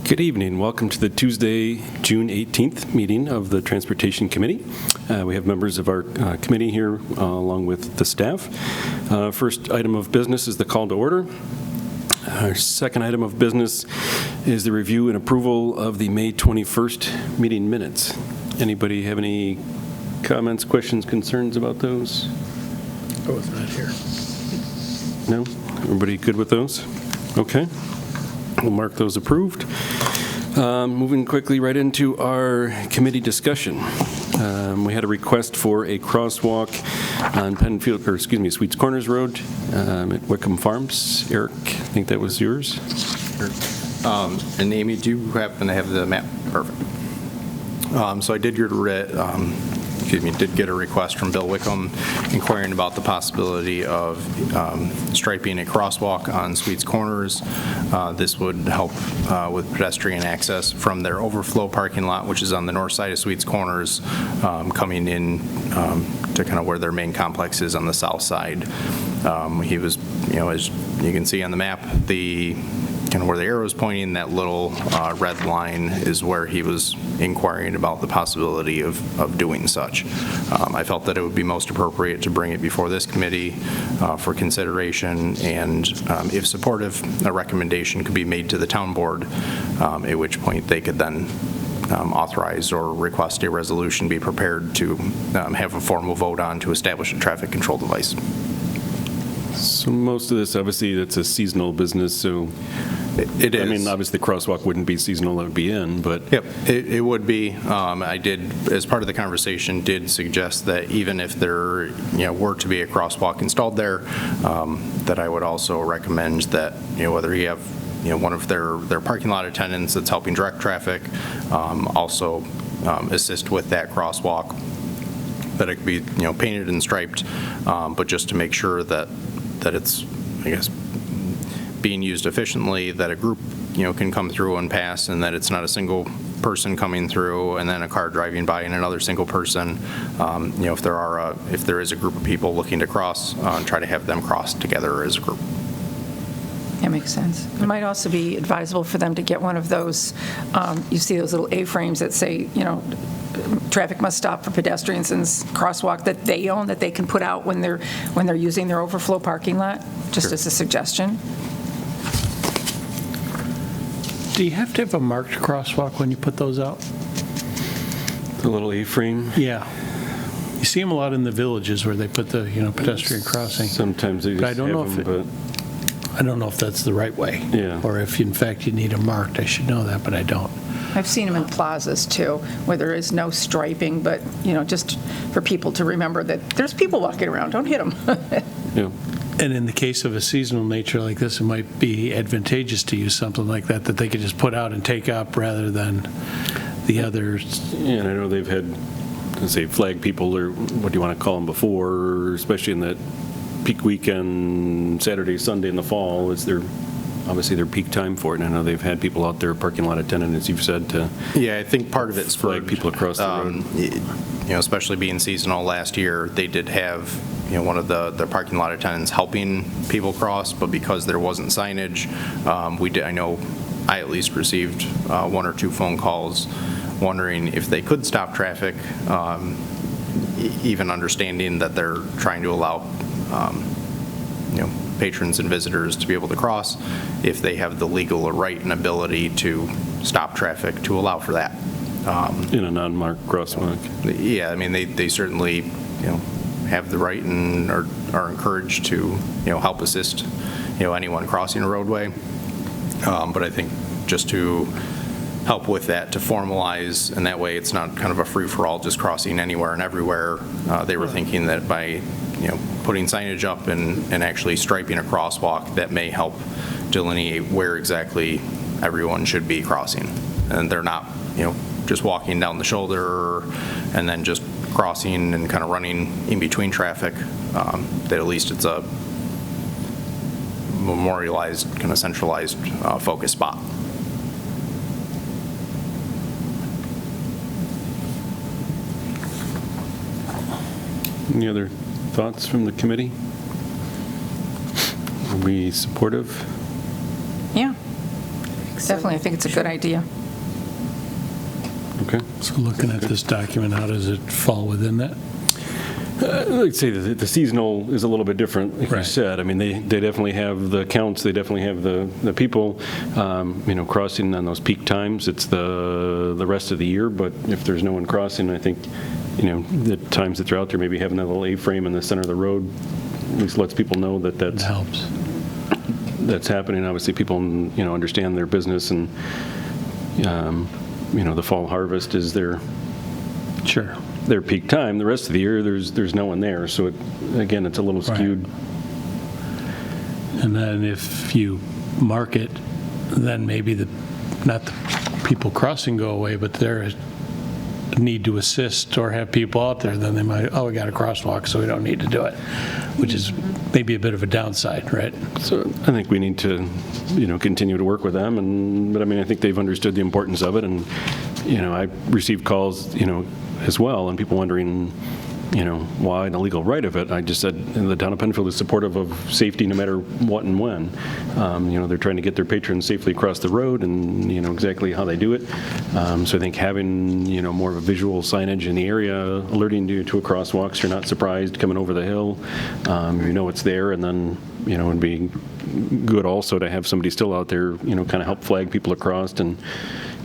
Good evening. Welcome to the Tuesday, June 18th meeting of the Transportation Committee. We have members of our committee here along with the staff. First item of business is the call to order. Our second item of business is the review and approval of the May 21st meeting minutes. Anybody have any comments, questions, concerns about those? I was not here. No? Everybody good with those? Okay. We'll mark those approved. Moving quickly right into our committee discussion. We had a request for a crosswalk on Sweets Corners Road at Wickham Farms. Eric, I think that was yours. And Amy, do you happen to have the map? Perfect. So I did get a request from Bill Wickham inquiring about the possibility of striping a crosswalk on Sweets Corners. This would help with pedestrian access from their overflow parking lot, which is on the north side of Sweets Corners, coming in to kind of where their main complex is on the south side. He was, as you can see on the map, kind of where the arrow is pointing, that little red line is where he was inquiring about the possibility of doing such. I felt that it would be most appropriate to bring it before this committee for consideration, and if supportive, a recommendation could be made to the town board, at which point they could then authorize or request a resolution be prepared to have a formal vote on to establish a traffic control device. So most of this, obviously, it's a seasonal business, so it is. I mean, obviously, the crosswalk wouldn't be seasonal, it would be in, but... Yep, it would be. I did, as part of the conversation, did suggest that even if there were to be a crosswalk installed there, that I would also recommend that, whether you have one of their parking lot attendants that's helping direct traffic, also assist with that crosswalk, that it could be painted and striped, but just to make sure that it's, I guess, being used efficiently, that a group can come through and pass, and that it's not a single person coming through and then a car driving by and another single person. If there is a group of people looking to cross, try to have them cross together as a group. That makes sense. It might also be advisable for them to get one of those, you see those little A-frames that say, traffic must stop for pedestrians and crosswalk that they own, that they can put out when they're using their overflow parking lot, just Sure. as a suggestion. Do you have to have a marked crosswalk when you put those out? The little A-frame? Yeah. You see them a lot in the villages where they put the pedestrian crossing. Sometimes they just I don't have know them, I don't know if that's the right way. Yeah. Or if, in fact, you need them marked. I should know that, but I don't. I've seen them in plazas, too, where there is no striping, but, just for people to remember that there's people walking around. Don't hit them. Yeah. And in the case of a seasonal nature like this, it might be advantageous to use something like that they could just put out and take up rather than the others. Yeah, and I know they've had, say, flag people, or what do you want to call them before, especially in that peak weekend, Saturday, Sunday in the fall, is obviously their peak time for it. And I know they've had people out there, parking lot attendant, as you've said, to I think part of it's flag people across the road. Especially being seasonal last year, they did have one of the parking lot attendants helping people cross, but because there wasn't signage, I know I at least received one or two phone calls wondering if they could stop traffic, even understanding that they're trying to allow patrons and visitors to be able to cross, if they have the legal right and ability to stop traffic to allow for that. In a non-marked crosswalk. Yeah, I mean, they certainly, have the right and are encouraged to, help assist, anyone crossing a roadway. But I think just to help with that, to formalize, and that way it's not kind of a free-for-all just crossing anywhere and everywhere. They were thinking that by, putting signage up and actually striping a crosswalk, that may help delineate where exactly everyone should be crossing. And they're not, just walking down the shoulder and then just crossing and kind of running in between traffic, that at least it's a memorialized, kind of centralized focus spot. Any other thoughts from the committee? Are we supportive? Yeah. Definitely, I think it's a good idea. Okay. So looking at this document, how does it fall within that? I'd say that the seasonal is a little bit different, like you Right. said. I mean, they definitely have the counts, they definitely have the people, crossing on those peak times. It's the rest of the year, but if there's no one crossing, I think, the times that they're out there, maybe having that little A-frame in the center of the road, at least lets people know that It helps. that's happening. Obviously, people, understand their business, and, the fall harvest is their Sure. peak time. The rest of the year, there's no one there. So, again, it's a little Right. skewed. And then if you mark it, then maybe not the people crossing go away, but their need to assist or have people out there, then they might, we got a crosswalk, so we don't need to do it, which is maybe a bit of a downside, right? So I think we need to, continue to work with them. But I think they've understood the importance of it. And, I received calls, as well, and people wondering, why the legal right of it. I just said the town of Penfield is supportive of safety no matter what and when. They're trying to get their patrons safely across the road, and, exactly how they do it. So I think having, more of a visual signage in the area alerting you to a crosswalk, so you're not surprised coming over the hill. It's there, and then, it'd be good also to have somebody still out there, kind of help flag people across. And,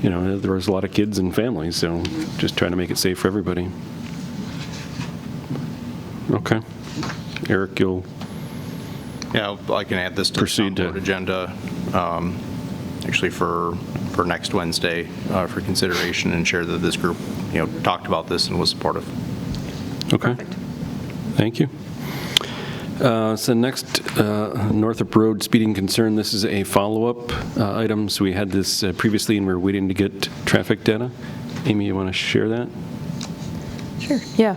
there was a lot of kids and families, so just trying to make it safe for everybody. Okay. Eric, you'll Yeah, I can add this to the Proceed town board to- agenda, actually for next Wednesday, for consideration, and share that this group, talked about this and was supportive. Okay. Thank you. So next, Northrop Road speeding concern. This is a follow-up item. So we had this previously, and we're waiting to get traffic data. Amy, you want to share that? Sure, yeah.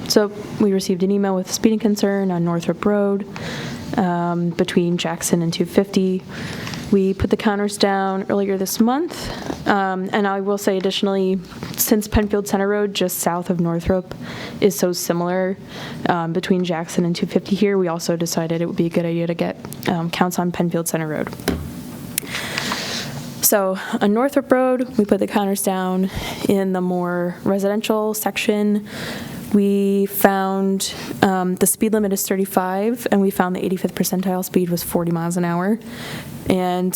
So we received an email with a speeding concern on Northrop Road between Jackson and 250. We put the counters down earlier this month. And I will say additionally, since Penfield Center Road, just south of Northrop, is so similar between Jackson and 250 here, we also decided it would be a good idea to get counts on Penfield Center Road. So on Northrop Road, we put the counters down in the more residential section. We found the speed limit is 35, and we found the 85th percentile speed was 40 miles an hour. And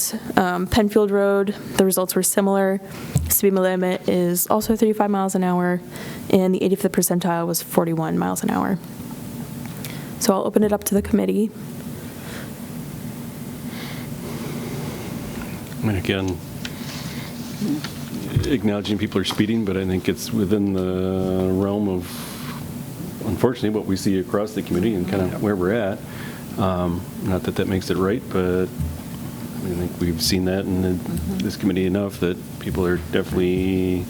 Penfield Road, the results were similar. Speed limit is also 35 miles an hour, and the 85th percentile was 41 miles an hour. So I'll open it up to the committee. And again, acknowledging people are speeding, but I think it's within the realm of, unfortunately, what we see across the community and kind of where we're at. Not that that makes it right, but I think we've seen that in this committee enough that people are definitely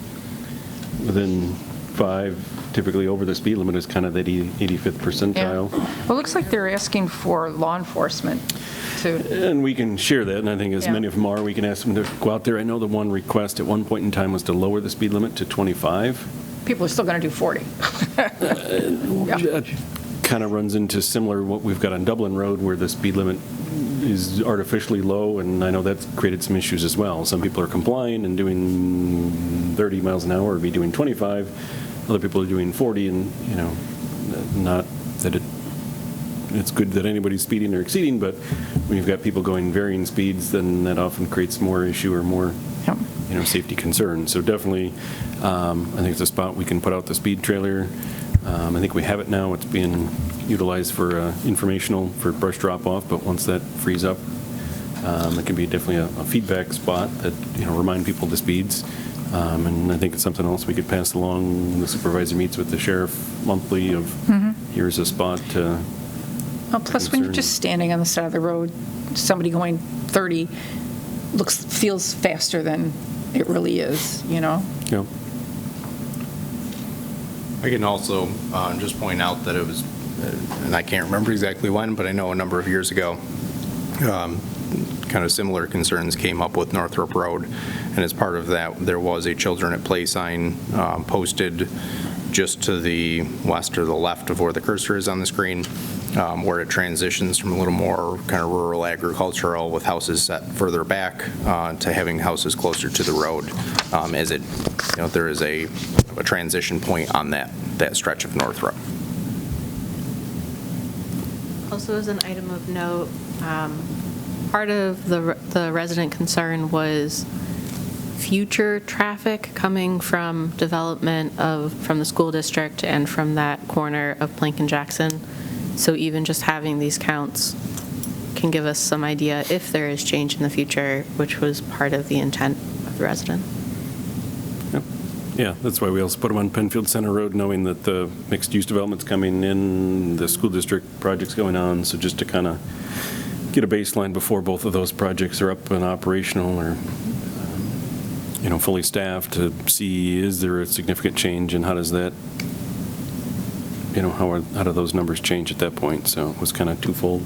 within 5, typically over the speed limit is kind of that 85th percentile. Yeah. Well, it looks like they're asking for law enforcement to, And we can share that, and I think as Yeah. many of them are, we can ask them to go out there. I know the one request at one point in time was to lower the speed limit to 25. people are still going to do 40. That kind of runs into similar what we've got on Dublin Road, where the speed limit is artificially low, and I know that's created some issues as well. Some people are complying and doing 30 miles an hour, or be doing 25. Other people are doing 40, and, not that it's good that anybody's speeding or exceeding, but when you've got people going varying speeds, then that often creates more issue or more, Yep. safety concerns. So definitely, I think it's a spot we can put out the speed trailer. I think we have it now. It's being utilized for informational, for brush drop-off, but once that frees up, it can be definitely a feedback spot that, remind people the speeds. And I think it's something else we could pass along when the supervisor meets with the sheriff monthly of, here's a spot to. Well, plus, when you're concern. just standing on the side of the road, somebody going 30 feels faster than it really is, Yeah. I can also just point out that it was, and I can't remember exactly when, but I know a number of years ago, kind of similar concerns came up with Northrop Road, and as part of that, there was a children at play sign posted just to the west or the left of where the cursor is on the screen, where it transitions from a little more kind of rural agricultural with houses set further back to having houses closer to the road, as it, there is a transition point on that stretch of North Road. Also, as an item of note, part of the resident concern was future traffic coming from development from the school district and from that corner of Plank and Jackson. So even just having these counts can give us some idea if there is change in the future, which was part of the intent of the resident. Yep. Yeah, that's why we also put them on Penfield Center Road, knowing that the mixed-use development's coming in, the school district project's going on, so just to kind of get a baseline before both of those projects are up and operational or, fully staffed, to see, is there a significant change and how does that, how do those numbers change at that point? So it was kind of twofold.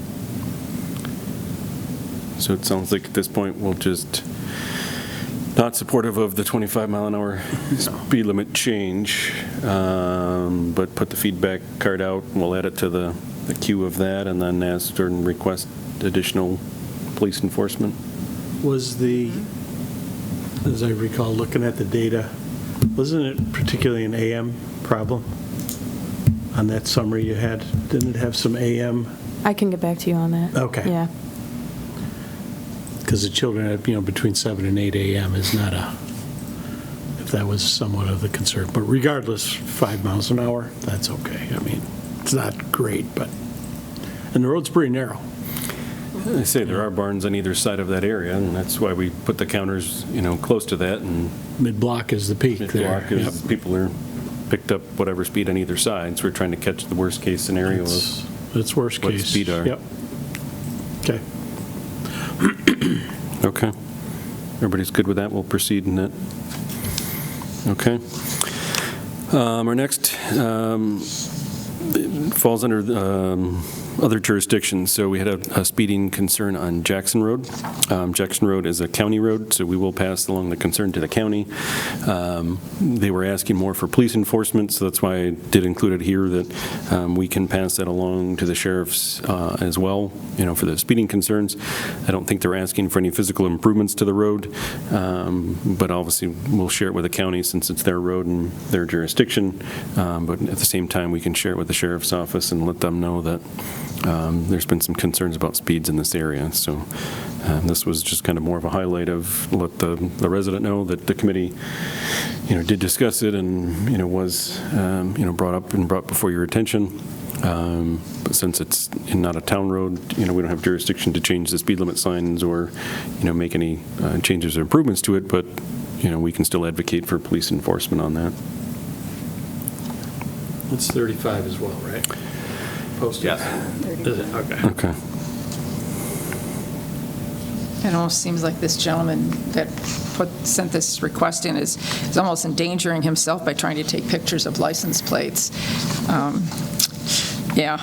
So it sounds like at this point we'll just not supportive of the 25-mile-an-hour speed limit change, but put the feedback card out. We'll add it to the queue of that, and then ask or request additional police enforcement. Was as I recall, looking at the data, wasn't it particularly an AM problem on that summary you had? Didn't it have some AM? I can get back to you on that. Okay. Yeah. Because the children at, between 7 and 8 a.m. is not if that was somewhat of the concern. But regardless, 5 miles an hour, that's okay. I mean, it's not great, and the road's pretty narrow. I say there are barns on either side of that area, and that's why we put the counters, close to that. And Mid-block is the peak there. mid-block is people are picked up whatever speed on either side, so we're trying to catch the worst-case scenario of It's worst what case. speed are. Yep. Okay. Okay. Everybody's good with that? We'll proceed in that. Okay. Our next falls under other jurisdictions. So we had a speeding concern on Jackson Road. Jackson Road is a county road, so we will pass along the concern to the county. They were asking more for police enforcement, so that's why I did include it here, that we can pass that along to the sheriffs as well, for the speeding concerns. I don't think they're asking for any physical improvements to the road, but obviously we'll share it with the county since it's their road and their jurisdiction. But at the same time, we can share it with the sheriff's office and let them know that there's been some concerns about speeds in this area. So this was just kind of more of a highlight of let the resident know that the committee, did discuss it and, was, brought up and brought before your attention. But since it's not a town road, we don't have jurisdiction to change the speed limit signs or, make any changes or improvements to it, but, we can still advocate for police enforcement on that. It's 35 as well, right? Posted? Yes. Is it? Okay. Okay. It almost seems like this gentleman that sent this request in is almost endangering himself by trying to take pictures of license plates. Yeah.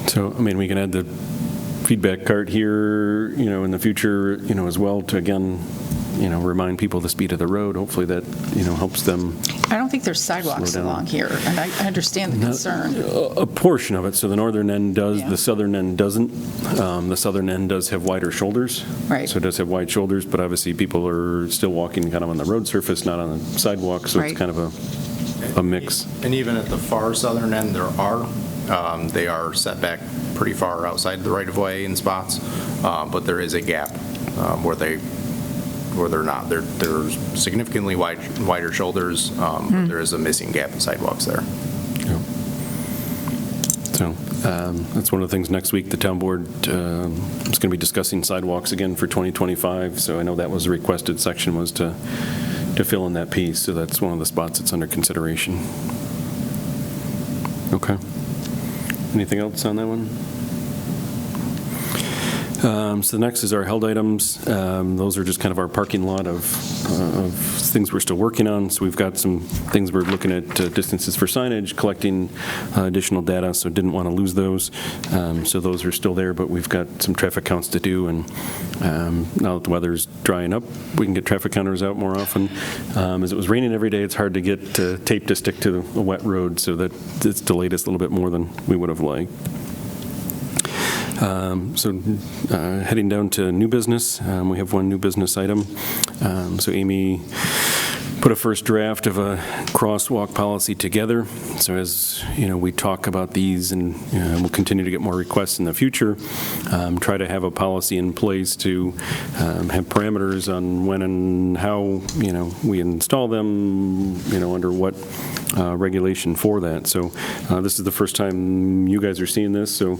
So, we can add the feedback card here, in the future, as well to, again, remind people the speed of the road. Hopefully that, helps them. I don't think there's sidewalks Slow down. along here, and I understand the concern. A portion of it. So the northern end does, Yeah. the southern end doesn't. The southern end does have wider shoulders. Right. So it does have wide shoulders, but obviously people are still walking kind of on the road surface, not on the sidewalk, so Right. it's kind of a mix. And even at the far southern end, they are set back pretty far outside the right-of-way in spots, but there is a gap where they're not. They're significantly wider shoulders, but there is a missing gap in sidewalks there. Yeah. So that's one of the things next week, the town board is going to be discussing sidewalks again for 2025. So I know that was a requested section, was to fill in that piece. So that's one of the spots that's under consideration. Okay. Anything else on that one? So the next is our held items. Those are just kind of our parking lot of things we're still working on. So we've got some things we're looking at, distances for signage, collecting additional data, so didn't want to lose those. So those are still there, but we've got some traffic counts to do, and now that the weather's drying up, we can get traffic counters out more often. As it was raining every day, it's hard to get tape to stick to a wet road, so that it's delayed us a little bit more than we would have liked. Heading down to new business, we have one new business item. So Amy put a first draft of a crosswalk policy together. So as we talk about these, and we'll continue to get more requests in the future, try to have a policy in place to have parameters on when and how we install them, under what regulation for that. So this is the first time you guys are seeing this, so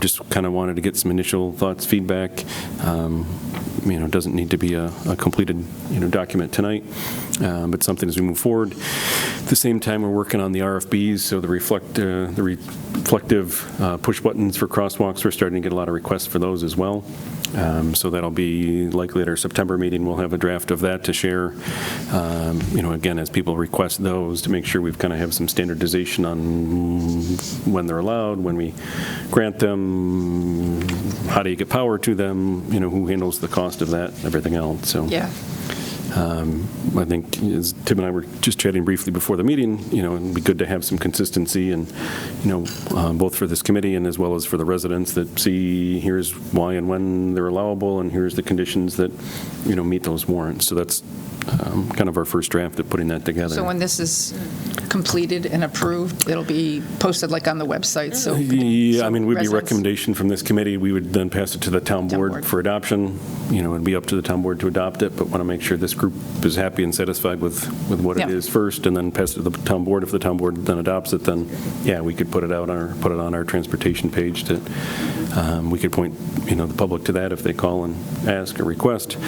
just kind of wanted to get some initial thoughts, feedback. It doesn't need to be a completed document tonight, but something as we move forward. At the same time, we're working on the RFBs, so the reflective push buttons for crosswalks. We're starting to get a lot of requests for those as well. So that'll be likely at our September meeting. We'll have a draft of that to share, again, as people request those, to make sure we've kind of have some standardization on when they're allowed, when we grant them, how do you get power to them, who handles the cost of that, everything else. So Yeah. I think, as Tim and I were just chatting briefly before the meeting, it'd be good to have some consistency, and both for this committee and as well as for the residents, that see here's why and when they're allowable, and here's the conditions that meet those warrants. So that's kind of our first draft of putting that together. So when this is completed and approved, it'll be posted like on the website, so. Yeah, we'd be residents- recommendation from this committee. We would then pass it to the town board for adoption. It'd be up to the town board to adopt it, but want to make sure this group is happy and satisfied with what it Yeah. is first, and then pass it to the town board. If the town board then adopts it, then, yeah, we could put it on our transportation page to, we could point, the public to that if they call and ask or request.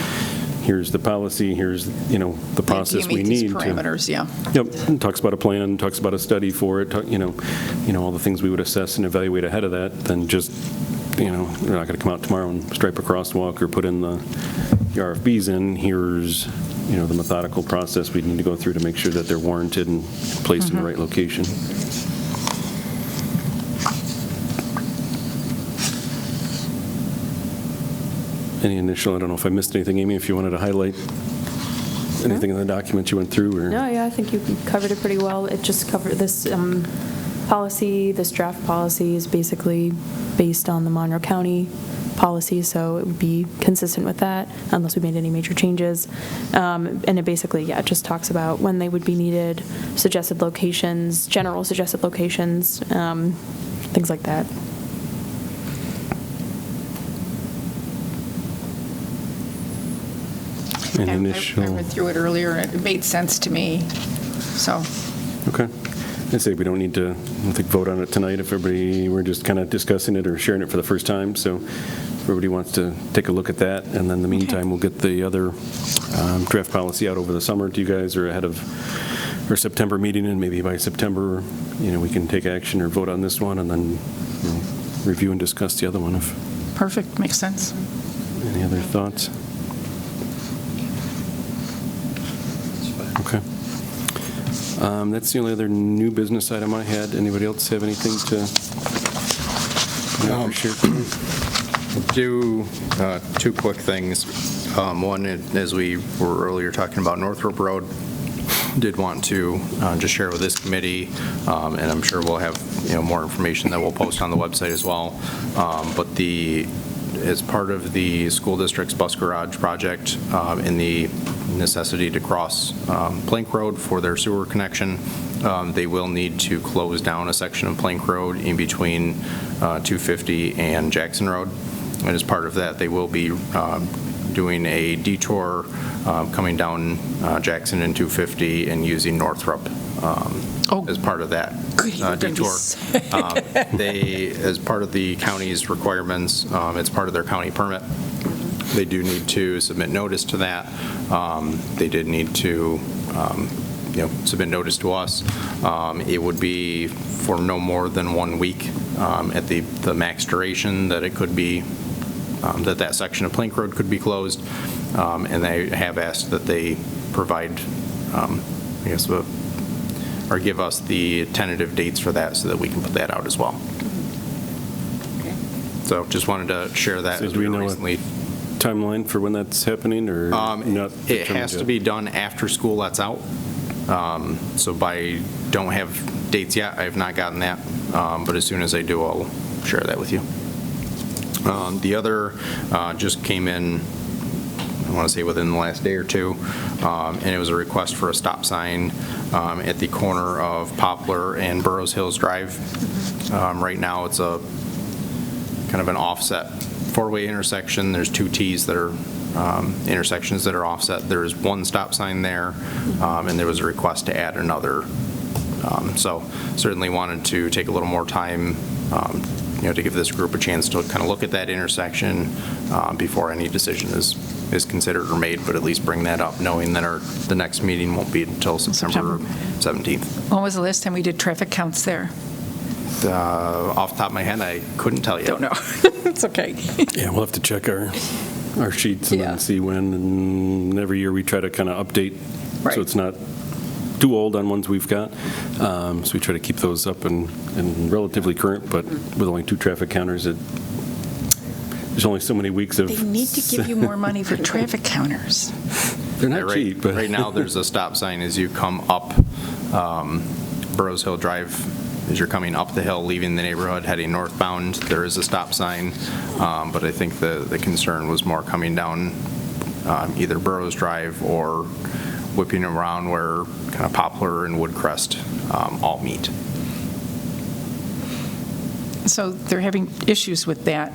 Here's the policy, here's, the process we Do you meet these need to. parameters, yeah. Yep, it talks about a plan, talks about a study for it, all the things we would assess and evaluate ahead of that, then just, we're not going to come out tomorrow and stripe a crosswalk or put in the RFBs in. Here's, the methodical process we need to go through to make sure that they're warranted and placed in the right location. Any initial, I don't know if I missed anything, Amy, if you wanted to highlight anything in the document you went through, or? No, yeah, I think you covered it pretty well. It just covered this policy, this draft policy is basically based on the Monroe County policy, so it would be consistent with that unless we made any major changes. And it basically, it just talks about when they would be needed, suggested locations, general suggested locations, things like that. Any I initial? read through it earlier, and it made sense to me, so. Okay. I'd say we don't need to, vote on it tonight if we're just kind of discussing it or sharing it for the first time. So if everybody wants to take a look at that, and then in the meantime, we'll get the other draft policy out over the summer to you guys, or ahead of our September meeting, and maybe by September, we can take action or vote on this one, and then review and discuss the other one. Perfect, makes sense. Any other thoughts? Okay. That's the only other new business item I had. Anybody else have anything to share? Do two quick things. One, as we were earlier talking about Northrop Road, did want to just share with this committee, and I'm sure we'll have more information that we'll post on the website as well. But as part of the school district's bus garage project, in the necessity to cross Plank Road for their sewer connection, they will need to close down a section of Plank Road in between 250 and Jackson Road. And as part of that, they will be doing a detour coming down Jackson and 250 and using Northrop as part of that detour. They, as part of the county's requirements, it's part of their county permit. They do need to submit notice to that. They did need to, submit notice to us. It would be for no more than 1 week at the max duration that it could be that section of Plank Road could be closed, and they have asked that they provide, or give us the tentative dates for that so that we can put that out as well. So just wanted to share that. So as do we know recently. Timeline for when that's happening, or not? It has to be done after school lets out. So don't have dates yet. I have not gotten that, but as soon as I do, I'll share that with you. The other just came in, I want to say within the last day or two, and it was a request for a stop sign at the corner of Poplar and Burroughs Hills Drive. Right now, it's a kind of an offset four-way intersection. There's two T's that are intersections that are offset. There is one stop sign there, and there was a request to add another. So certainly wanted to take a little more time, to give this group a chance to kind of look at that intersection before any decision is considered or made, but at least bring that up, knowing that the next meeting won't be until September 17th. When was the last time we did traffic counts there? Off the top of my head, I couldn't tell you. Don't know. It's okay. Yeah, we'll have to check our sheets and Yeah. then see when. And every year we try to kind of update, Right. so it's not too old on ones we've got. So we try to keep those up and relatively current, but with only 2 traffic counters, there's only so many weeks of. They need to give you more money for traffic counters. They're not cheap, but. Right now, there's a stop sign as you come up Burroughs Hill Drive. As you're coming up the hill, leaving the neighborhood, heading northbound, there is a stop sign, but I think the concern was more coming down either Burroughs Drive or whipping around where kind of Poplar and Woodcrest all meet. So they're having issues with that.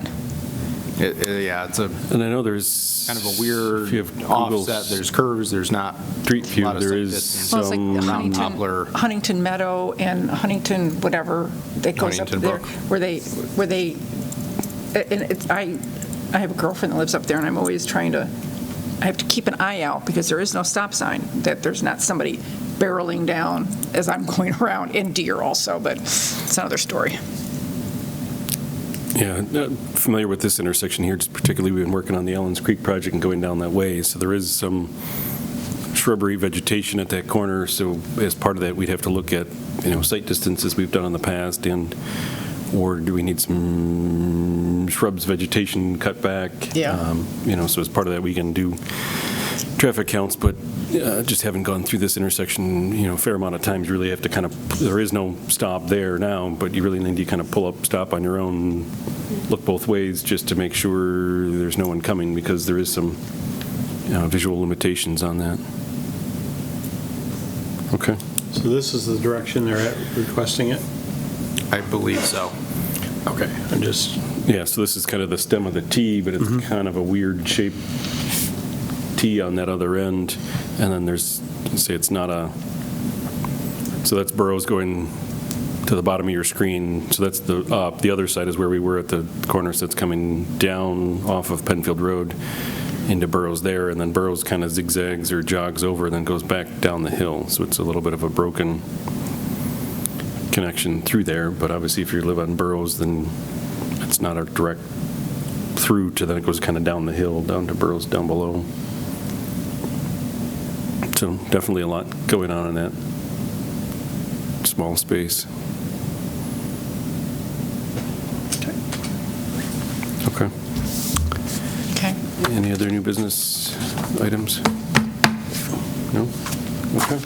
Yeah, it's a And I know there's. kind of a if you weird have Google's offset. There's curves, there's not Street a view, lot of there sight is distance. Well, it's like some. Poplar. Huntington Meadow and Huntington whatever that goes up Huntington there, Brook. where they, and I have a girlfriend that lives up there, and I'm always trying to, I have to keep an eye out because there is no stop sign, that there's not somebody barreling down as I'm going around, and deer also, but it's another story. Yeah, familiar with this intersection here, just particularly we've been working on the Allens Creek project and going down that way, so there is some shrubbery vegetation at that corner, so as part of that, we'd have to look at, sight distances we've done in the past, or do we need some shrubs, vegetation cut back? Yeah. So as part of that, we can do traffic counts, but just haven't gone through this intersection, a fair amount of times. You really have to kind of, there is no stop there now, but you really need to kind of pull up, stop on your own, look both ways just to make sure there's no one coming, because there is some visual limitations on that. Okay. So this is the direction they're at requesting it? I believe so. Okay, I'm just, Yeah, so this is kind of the stem of the T, but it's kind of a weird shaped T on that other end. And then there's, say it's not a, so that's Burroughs going to the bottom of your screen. So that's the up. The other side is where we were at the corner, so it's coming down off of Penfield Road into Burroughs there, and then Burroughs kind of zigzags or jogs over and then goes back down the hill. So it's a little bit of a broken connection through there, but obviously if you live on Burroughs, then it's not a direct through to, then it goes kind of down the hill, down to Burroughs down below. So definitely a lot going on in that small space. Okay. Okay. Any other new business items? No? Okay.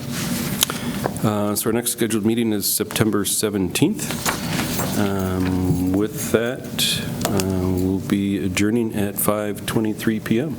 So our next scheduled meeting is September 17th. With that, we'll be adjourning at 5:23 p.m.